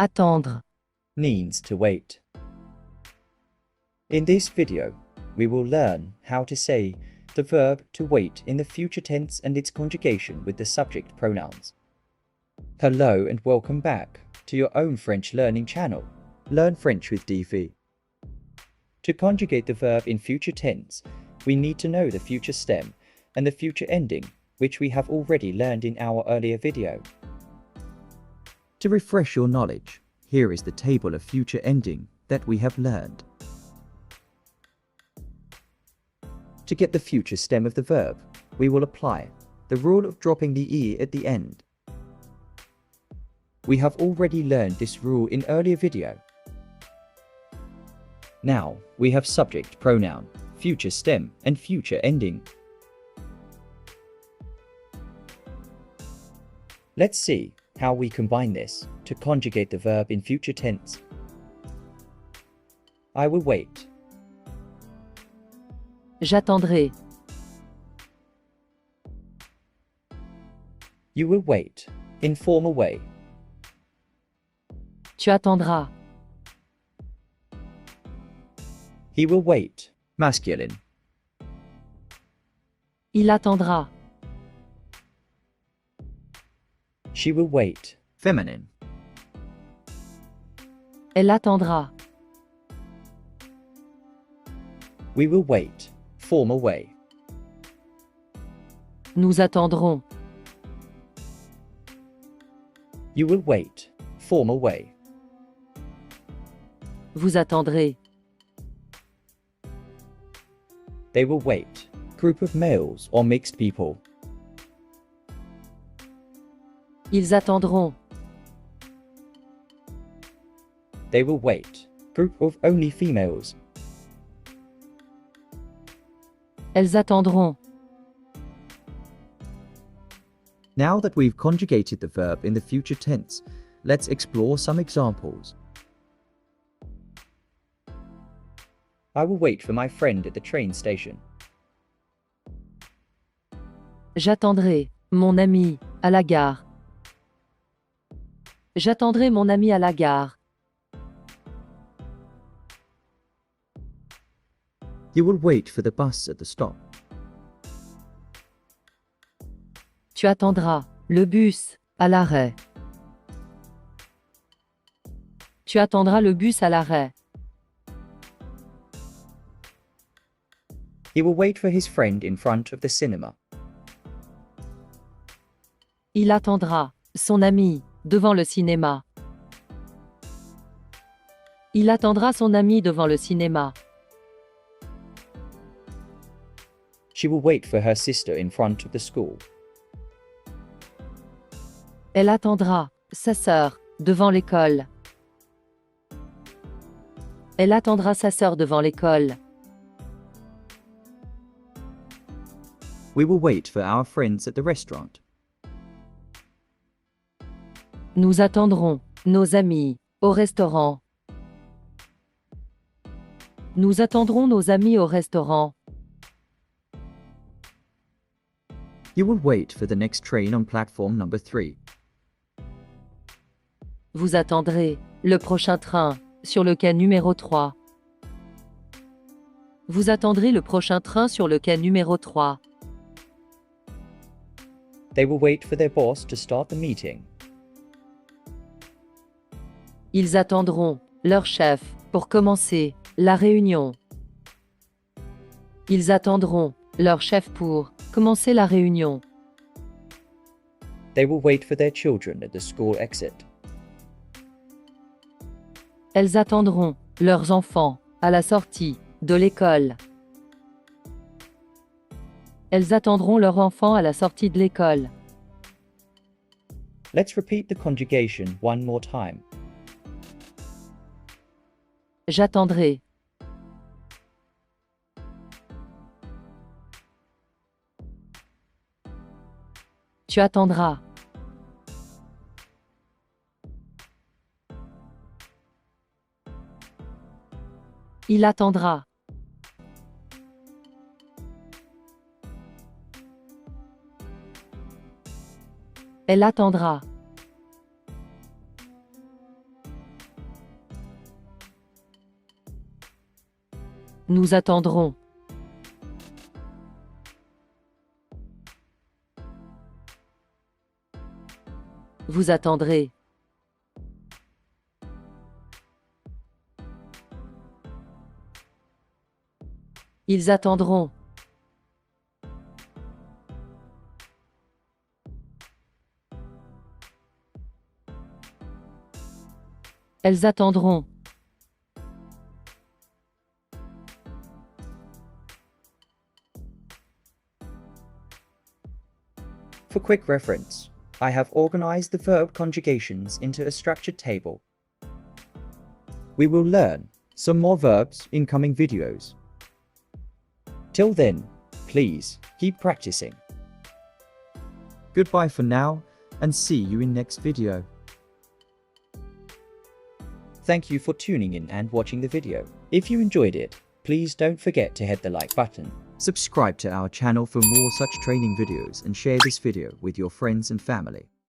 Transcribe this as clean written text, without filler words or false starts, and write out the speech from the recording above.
Attendre. means to wait. In this video, we will learn how to say the verb to wait in the future tense and its conjugation with the subject pronouns. Hello and welcome back to your own French learning channel, Learn French with Di.Vi. To conjugate the verb in future tense, we need to know the future stem and the future ending, which we have already learned in our earlier video. To refresh your knowledge, here is the table of future ending that we have learned. To get the future stem of the verb, we will apply the rule of dropping the E at the end. We have already learned this rule in earlier video. Now, we have subject pronoun, future stem, and future ending. Let's see how we combine this to conjugate the verb in future tense. I will wait. J'attendrai. You will wait, informal way. Tu attendras. He will wait, masculine. Il attendra. She will wait, feminine. Elle attendra. We will wait, formal way. Nous attendrons. You will wait, formal way. Vous attendrez. They will wait, group of males or mixed people. Ils attendront. They will wait, group of only females. Elles attendront. Now that we've conjugated the verb in the future tense, let's explore some examples. I will wait for my friend at the train station. J'attendrai mon ami à la gare. J'attendrai mon ami à la gare. You will wait for the bus at the stop. Tu attendras le bus à l'arrêt. Tu attendras le bus à l'arrêt. He will wait for his friend in front of the cinema. Il attendra son ami devant le cinéma. Il attendra son ami devant le cinéma. She will wait for her sister in front of the school. Elle attendra sa sœur devant l'école. Elle attendra sa sœur devant l'école. We will wait for our friends at the restaurant. Nous attendrons nos amis au restaurant. Nous attendrons nos amis au restaurant. You will wait for the next train on platform number 3. Vous attendrez le prochain train sur le quai numéro 3. Vous attendrez le prochain train sur le quai numéro 3. They will wait for their boss to start the meeting. Ils attendront leur chef pour commencer la réunion. Ils attendront leur chef pour commencer la réunion. They will wait for their children at the school exit. Elles attendront leurs enfants à la sortie de l'école. Elles attendront leurs enfants à la sortie de l'école. Let's repeat the conjugation one more time. J'attendrai. Tu attendras. Il attendra. Elle attendra. Nous attendrons. Vous attendrez. Ils attendront. Elles attendront. For quick reference, I have organized the verb conjugations into a structured table. We will learn some more verbs in coming videos. Till then, please keep practicing. Goodbye for now and see you in next video. Thank you for tuning in and watching the video. If you enjoyed it, please don't forget to hit the like button. Subscribe to our channel for more such training videos and share this video with your friends and family.